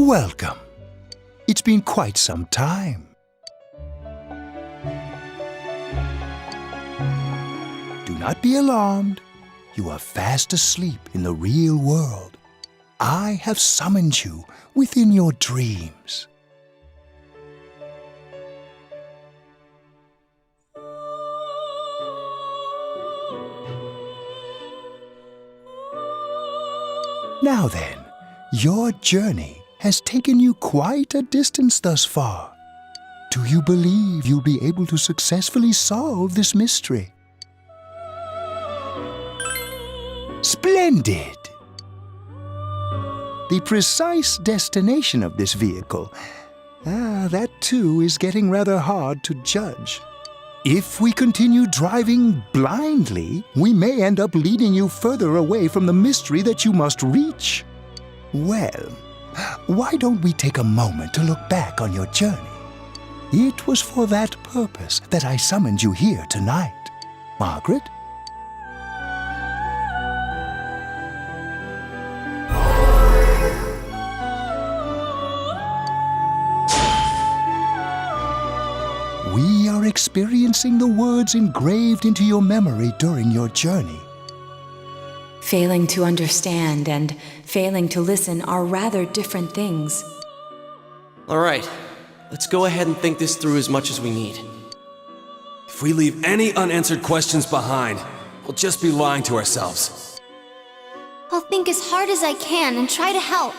Welcome. It's been quite some time. Do not be alarmed. You are fast asleep in the real world. I have summoned you within your dreams. Now then, your journey has taken you quite a distance thus far. Do you believe you'll be able to successfully solve this mystery? Splendid! The precise destination of this vehicle, that too is getting rather hard to judge. If we continue driving blindly, we may end up leading you further away from the mystery that you must reach. Well, why don't we take a moment to look back on your journey? It was for that purpose that I summoned you here tonight. Margaret? We are experiencing the words engraved into your memory during your journey. Failing to understand and failing to listen are rather different things. All right, let's go ahead and think this through as much as we need. If we leave any unanswered questions behind, we'll just be lying to ourselves. I'll think as hard as I can and try to help.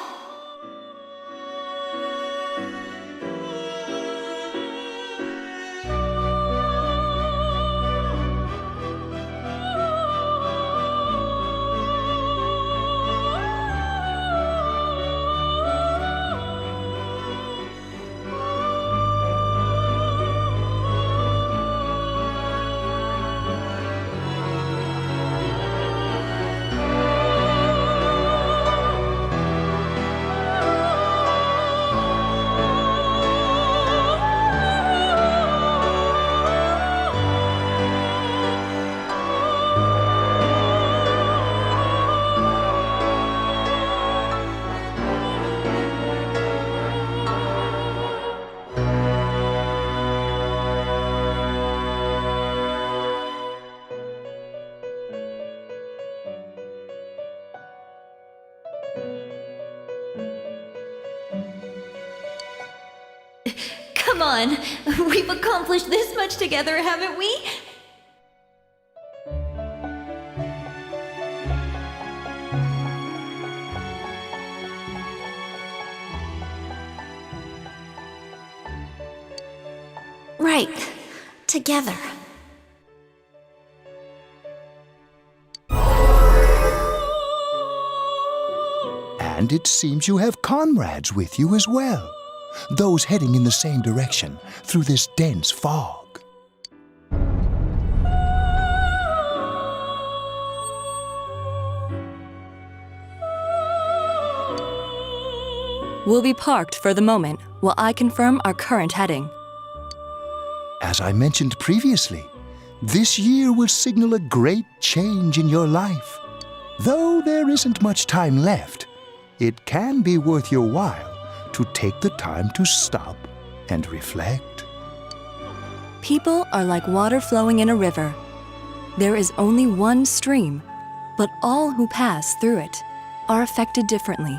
Come on, we've accomplished this much together, haven't we? Right. Together. And it seems you have comrades with you as well. Those heading in the same direction through this dense fog. We'll be parked for the moment while I confirm our current heading. As I mentioned previously, this year will signal a great change in your life. Though there isn't much time left, it can be worth your while to take the time to stop and reflect. People are like water flowing in a river. There is only one stream, but all who pass through it are affected differently.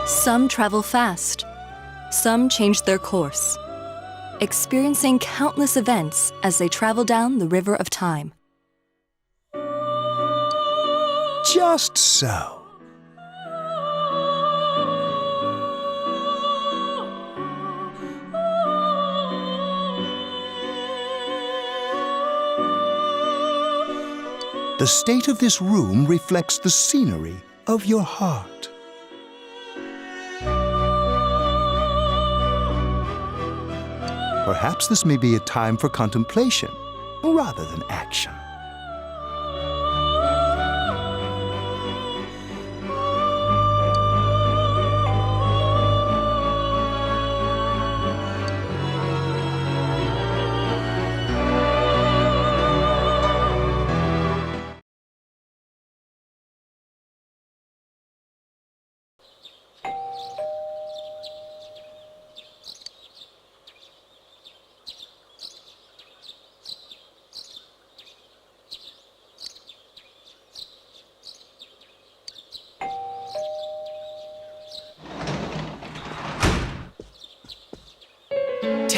Some travel fast. Some change their course, experiencing countless events as they travel down the river of time. Just so. The state of this room reflects the scenery of your heart. Perhaps this may be a time for contemplation rather than action.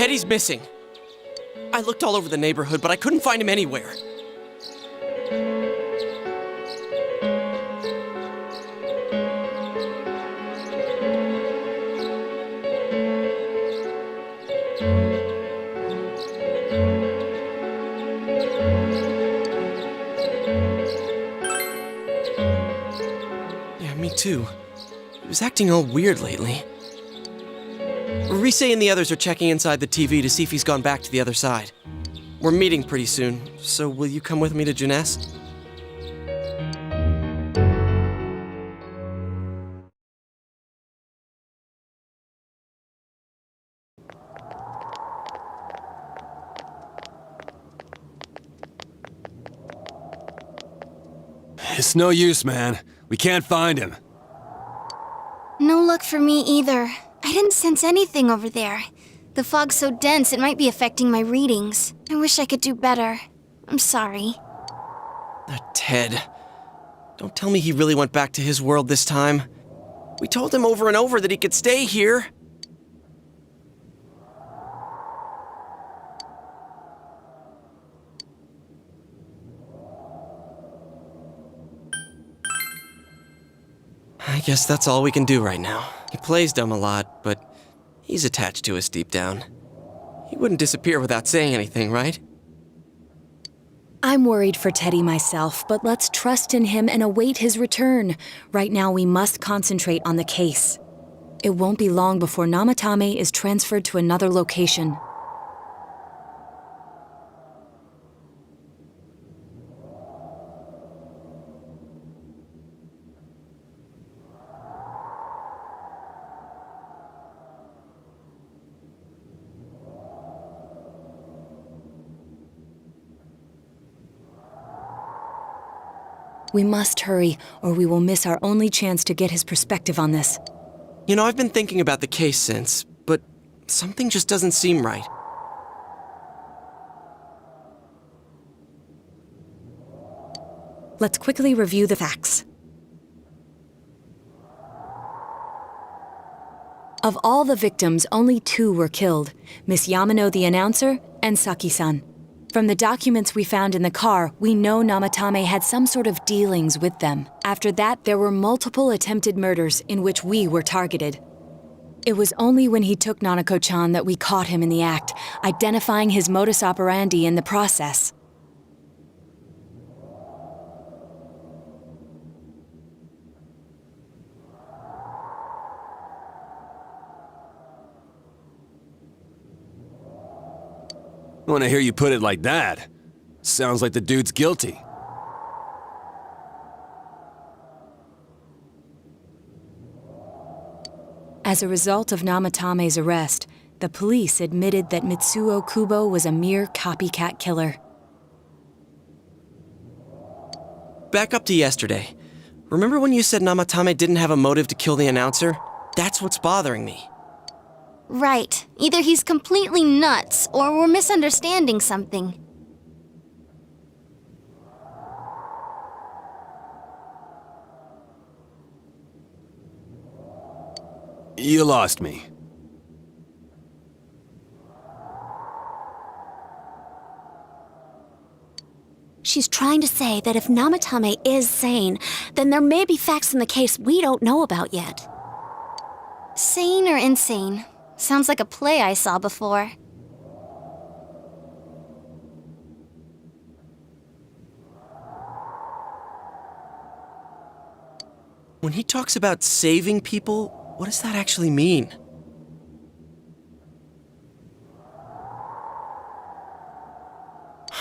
Teddy's missing. I looked all over the neighborhood, but I couldn't find him anywhere. Yeah, me too. He was acting all weird lately. Rise and the others are checking inside the TV to see if he's gone back to the other side. We're meeting pretty soon, so will you come with me to Jeunesse? It's no use, man. We can't find him. No luck for me either. I didn't sense anything over there. The fog's so dense it might be affecting my readings. I wish I could do better. I'm sorry. That Ted. Don't tell me he really went back to his world this time. We told him over and over that he could stay here. I guess that's all we can do right now. He plays dumb a lot, but he's attached to us deep down. He wouldn't disappear without saying anything, right? I'm worried for Teddy myself, but let's trust in him and await his return. Right now, we must concentrate on the case. It won't be long before Namatame is transferred to another location. We must hurry, or we will miss our only chance to get his perspective on this. You know, I've been thinking about the case since, but something just doesn't seem right. Let's quickly review the facts. Of all the victims, only 2 were killed, Miss Yamano the announcer and Saki-san. From the documents we found in the car, we know Namatame had some sort of dealings with them. After that, there were multiple attempted murders in which we were targeted. It was only when he took Nanako-chan that we caught him in the act, identifying his modus operandi in the process. When I hear you put it like that, sounds like the dude's guilty. As a result of Namatame's arrest, the police admitted that Mitsuo Kubo was a mere copycat killer. Back up to yesterday. Remember when you said Namatame didn't have a motive to kill the announcer? That's what's bothering me. Right. Either he's completely nuts, or we're misunderstanding something. You lost me. She's trying to say that if Namatame is sane, then there may be facts in the case we don't know about yet. Sane or insane? Sounds like a play I saw before. When he talks about saving people, what does that actually mean?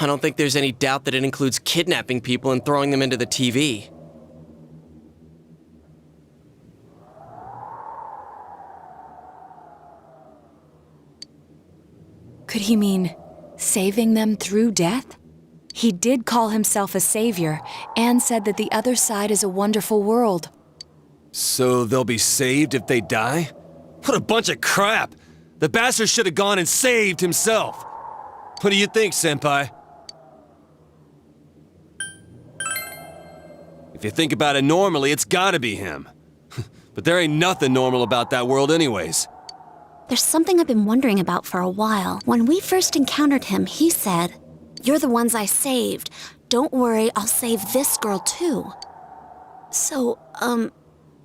I don't think there's any doubt that it includes kidnapping people and throwing them into the TV. Could he mean saving them through death? He did call himself a savior and said that the other side is a wonderful world. So they'll be saved if they die? What a bunch of crap! The bastard should have gone and saved himself! What do you think, Senpai? If you think about it normally, it's gotta be him. But there ain't nothing normal about that world anyways. There's something I've been wondering about for a while. When we first encountered him, he said, "You're the ones I saved. Don't worry, I'll save this girl too." So,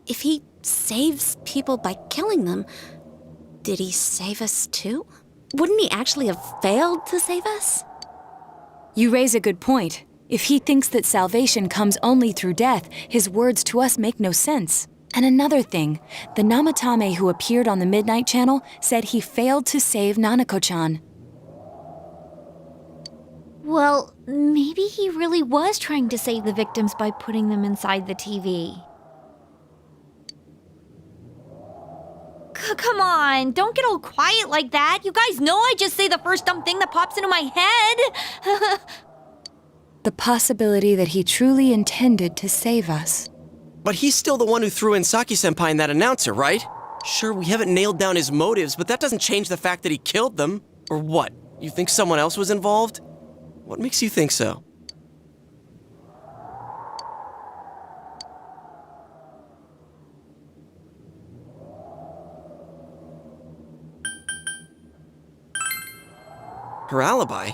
if he saves people by killing them, did he save us too? Wouldn't he actually have failed to save us? You raise a good point. If he thinks that salvation comes only through death, his words to us make no sense. And another thing, the Namatame who appeared on the Midnight Channel said he failed to save Nanako-chan. Well, maybe he really was trying to save the victims by putting them inside the TV. Come on, don't get all quiet like that. You guys know I just say the first dumb thing that pops into my head. The possibility that he truly intended to save us. But he's still the one who threw in Saki-senpai and that announcer, right? Sure, we haven't nailed down his motives, but that doesn't change the fact that he killed them. Or what? You think someone else was involved? What makes you think so? Her alibi?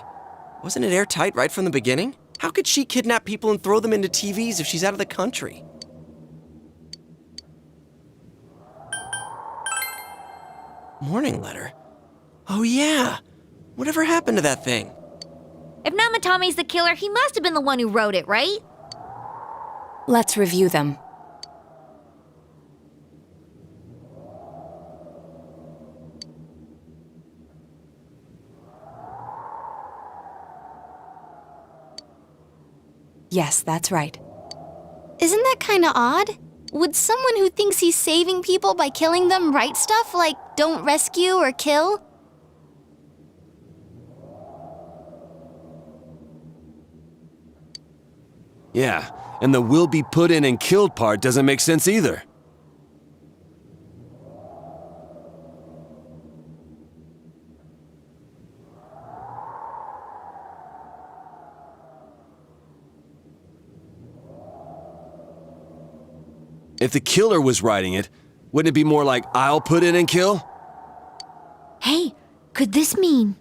Wasn't it airtight right from the beginning? How could she kidnap people and throw them into TVs if she's out of the country? Morning letter? Oh yeah! Whatever happened to that thing? If Namatame's the killer, he must have been the one who wrote it, right? Let's review them. Yes, that's right. Isn't that kinda odd? Would someone who thinks he's saving people by killing them write stuff like, "Don't rescue or kill"? Yeah, and the "will be put in and killed" part doesn't make sense either. If the killer was writing it, wouldn't it be more like, "I'll put in and kill"? Hey, could this mean...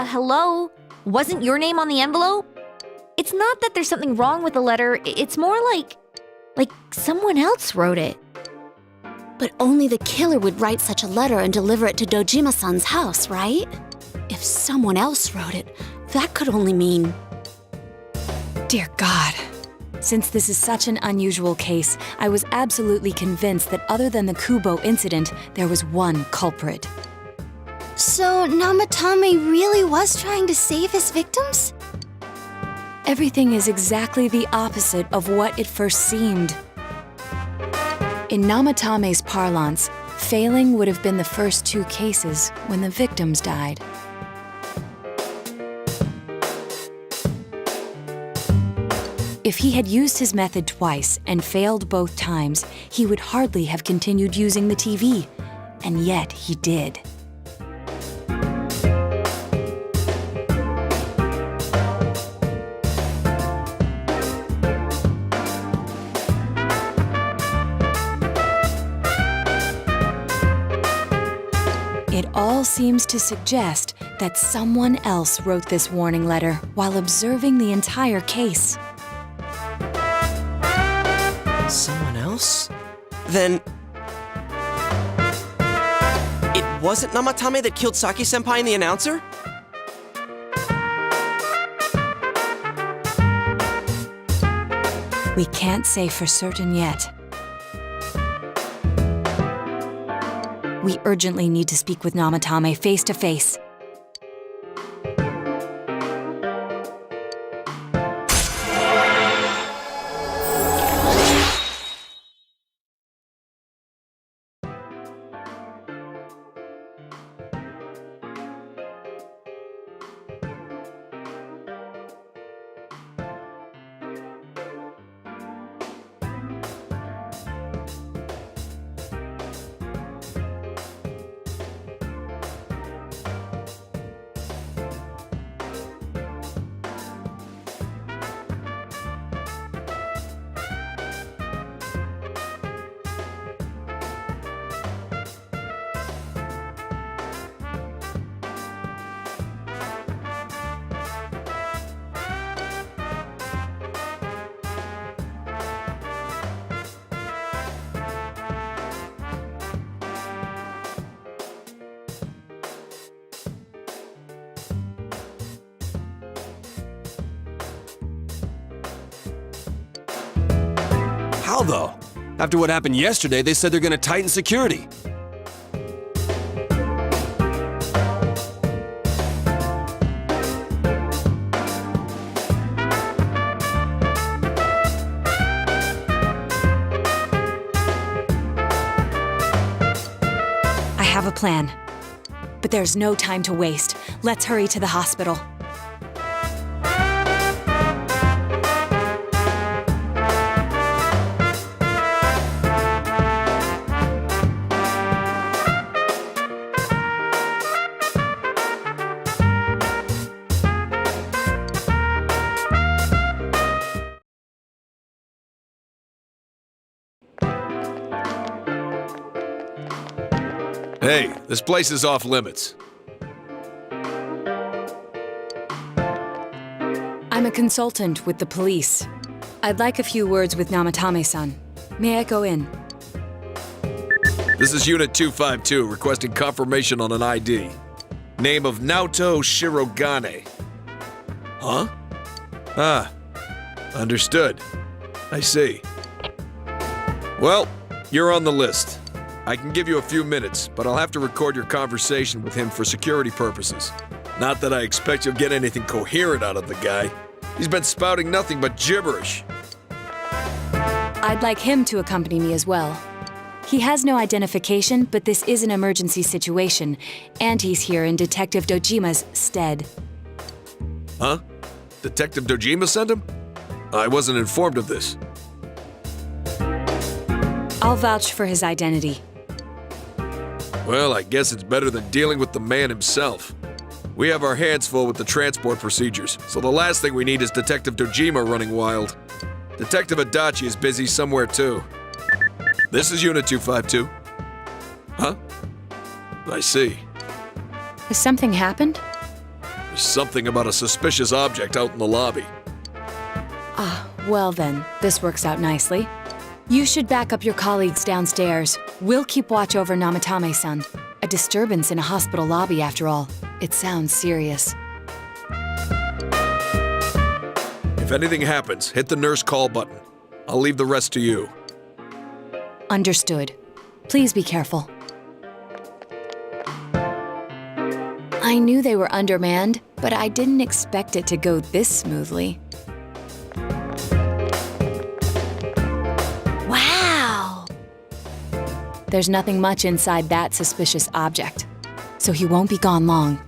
hello? Wasn't your name on the envelope? It's not that there's something wrong with the letter, it's more like someone else wrote it. But only the killer would write such a letter and deliver it to Dojima-san's house, right? If someone else wrote it, that could only mean... Dear God. Since this is such an unusual case, I was absolutely convinced that other than the Kubo incident, there was one culprit. So Namatame really was trying to save his victims? Everything is exactly the opposite of what it first seemed. In Namatame's parlance, failing would have been the first two cases when the victims died. If he had used his method twice and failed both times, he would hardly have continued using the TV, and yet he did. It all seems to suggest that someone else wrote this warning letter while observing the entire case. Someone else? Then... it wasn't Namatame that killed Saki-senpai and the announcer? We can't say for certain yet. We urgently need to speak with Namatame face to face. How though? After what happened yesterday, they said they're gonna tighten security. I have a plan. But there's no time to waste. Let's hurry to the hospital. Hey, this place is off limits. I'm a consultant with the police. I'd like a few words with Namatame-san. May I go in? This is Unit 252, requesting confirmation on an ID. Name of Naoto Shirogane. Huh? Ah, understood. I see. Well, you're on the list. I can give you a few minutes, but I'll have to record your conversation with him for security purposes. Not that I expect you'll get anything coherent out of the guy. He's been spouting nothing but gibberish. I'd like him to accompany me as well. He has no identification, but this is an emergency situation, and he's here in Detective Dojima's stead. Huh? Detective Dojima sent him? I wasn't informed of this. I'll vouch for his identity. Well, I guess it's better than dealing with the man himself. We have our hands full with the transport procedures, so the last thing we need is Detective Dojima running wild. Detective Adachi is busy somewhere too. This is Unit 252. Huh? I see. Has something happened? There's something about a suspicious object out in the lobby. Ah, well then, this works out nicely. You should back up your colleagues downstairs. We'll keep watch over Namatame-san. A disturbance in a hospital lobby, after all. It sounds serious. If anything happens, hit the nurse call button. I'll leave the rest to you. Understood. Please be careful. I knew they were undermanned, but I didn't expect it to go this smoothly. Wow! There's nothing much inside that suspicious object, so he won't be gone long.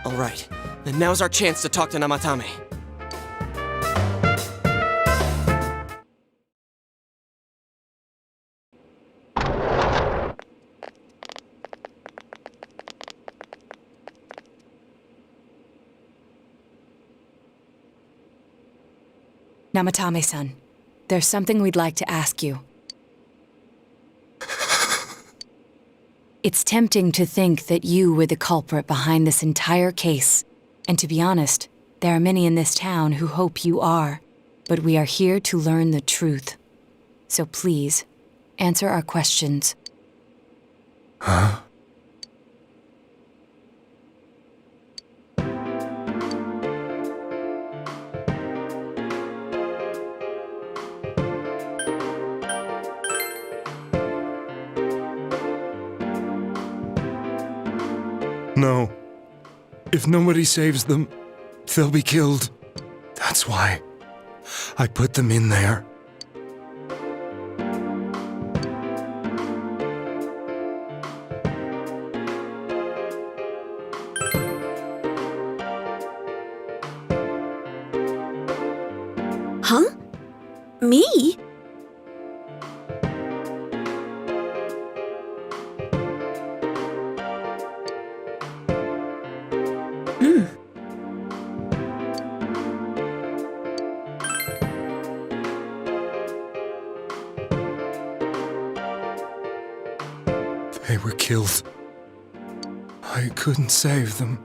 All right, then now's our chance to talk to Namatame. Namatame-san, there's something we'd like to ask you. It's tempting to think that you were the culprit behind this entire case. And to be honest, there are many in this town who hope you are. But we are here to learn the truth. So please, answer our questions. Huh? No. If nobody saves them, they'll be killed. That's why I put them in there. Huh? Me? They were killed. I couldn't save them.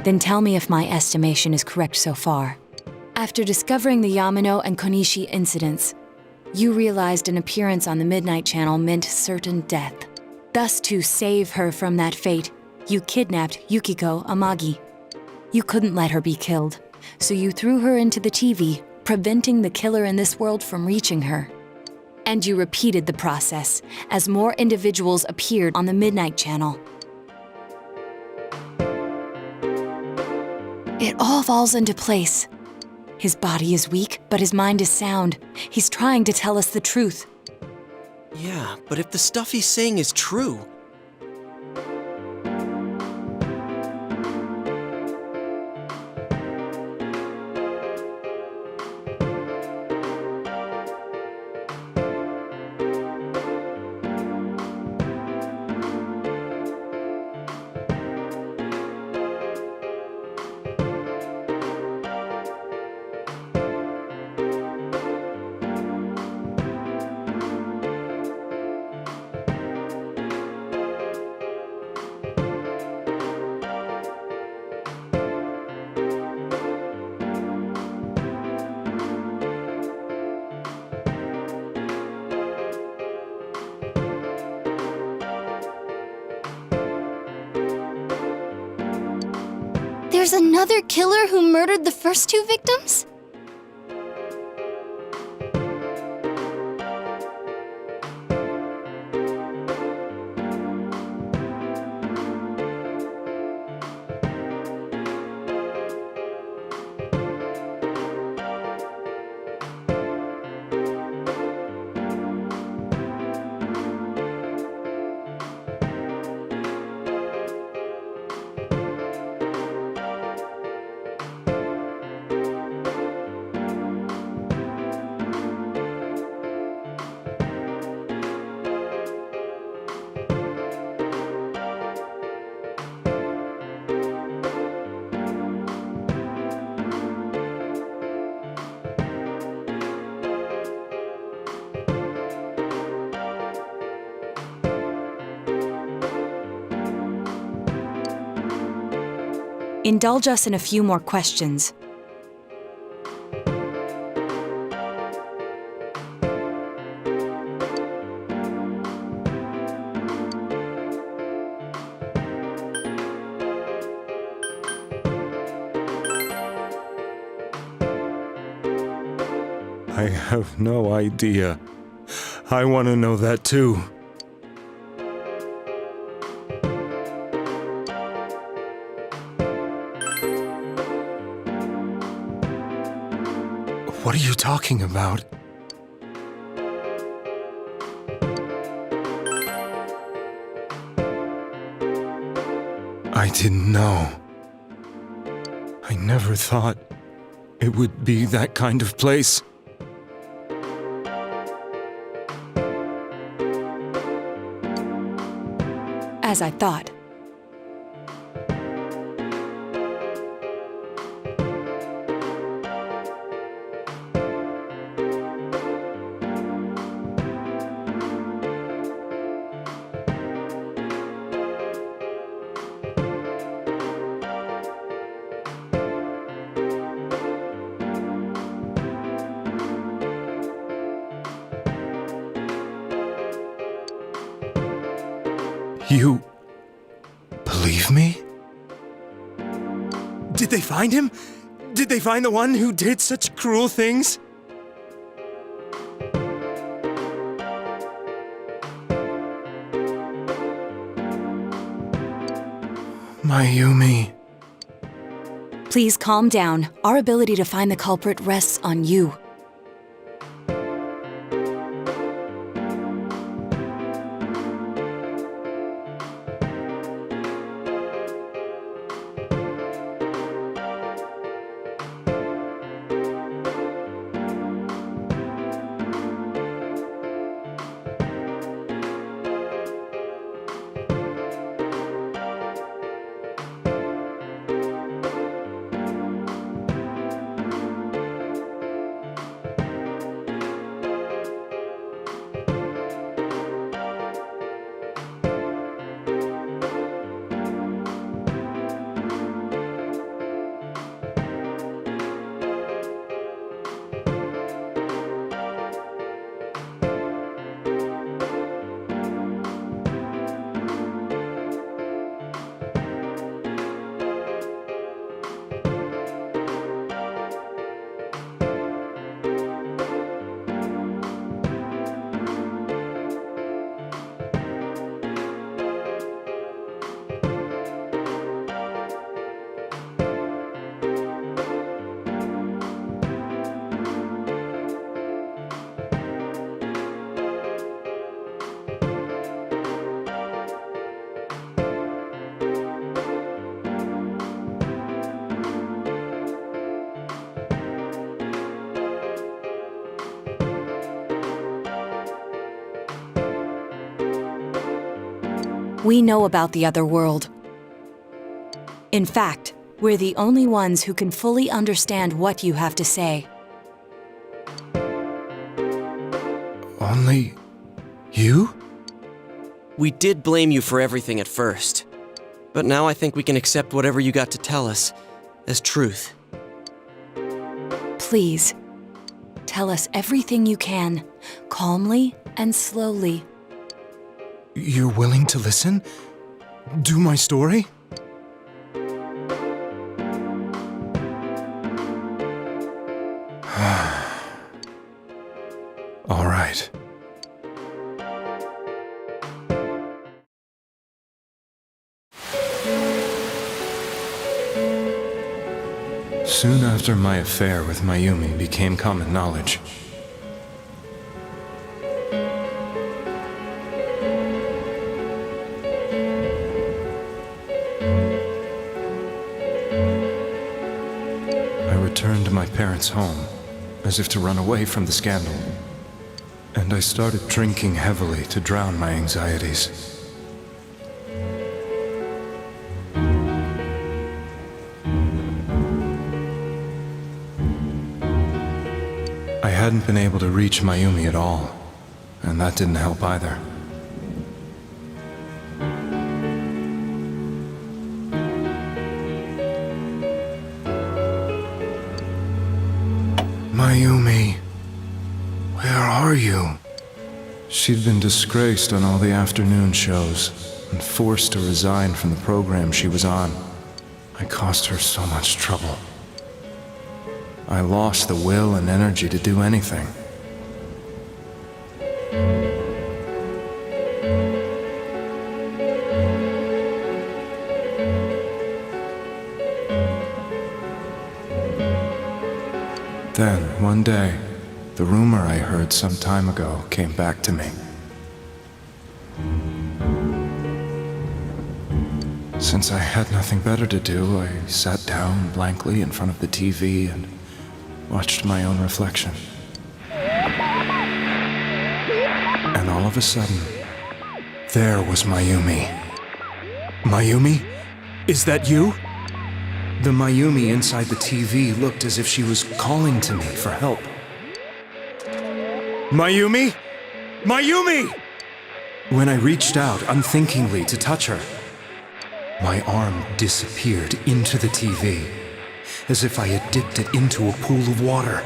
Then tell me if my estimation is correct so far. After discovering the Yamano and Konishi incidents, you realized an appearance on the Midnight Channel meant certain death. Thus, to save her from that fate, you kidnapped Yukiko Amagi. You couldn't let her be killed, so you threw her into the TV, preventing the killer in this world from reaching her. And you repeated the process as more individuals appeared on the Midnight Channel. It all falls into place. His body is weak, but his mind is sound. He's trying to tell us the truth. Yeah, but if the stuff he's saying is true, There's another killer who murdered the first two victims? Indulge us in a few more questions. I have no idea. I want to know that too. What are you talking about? I didn't know. I never thought it would be that kind of place. As I thought. You believe me? Did they find him? Did they find the one who did such cruel things? Mayumi. Please calm down. Our ability to find the culprit rests on you. We know about the other world. In fact, we're the only ones who can fully understand what you have to say. Only you? We did blame you for everything at first. But now I think we can accept whatever you got to tell us as truth. Please, tell us everything you can, calmly and slowly. You're willing to listen? Do my story? All right. Soon after my affair with Mayumi became common knowledge, I returned to my parents' home, as if to run away from the scandal. And I started drinking heavily to drown my anxieties. I hadn't been able to reach Mayumi at all, and that didn't help either. Mayumi, where are you? She'd been disgraced on all the afternoon shows and forced to resign from the program she was on. I caused her so much trouble. I lost the will and energy to do anything. Then, one day, the rumor I heard some time ago came back to me. Since I had nothing better to do, I sat down blankly in front of the TV and watched my own reflection. And all of a sudden, there was Mayumi. Mayumi? Is that you? The Mayumi inside the TV looked as if she was calling to me for help. Mayumi? Mayumi! When I reached out unthinkingly to touch her, my arm disappeared into the TV, as if I had dipped it into a pool of water.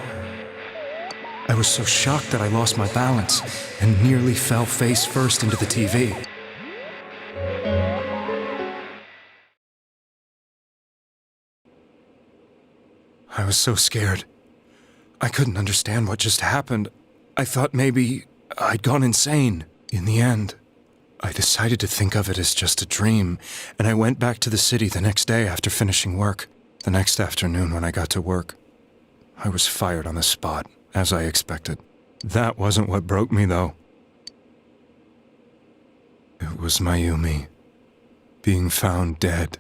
I was so shocked that I lost my balance and nearly fell face first into the TV. I was so scared. I couldn't understand what just happened. I thought maybe I'd gone insane. In the end, I decided to think of it as just a dream, and I went back to the city the next day after finishing work. The next afternoon when I got to work, I was fired on the spot, as I expected. That wasn't what broke me, though. It was Mayumi being found dead.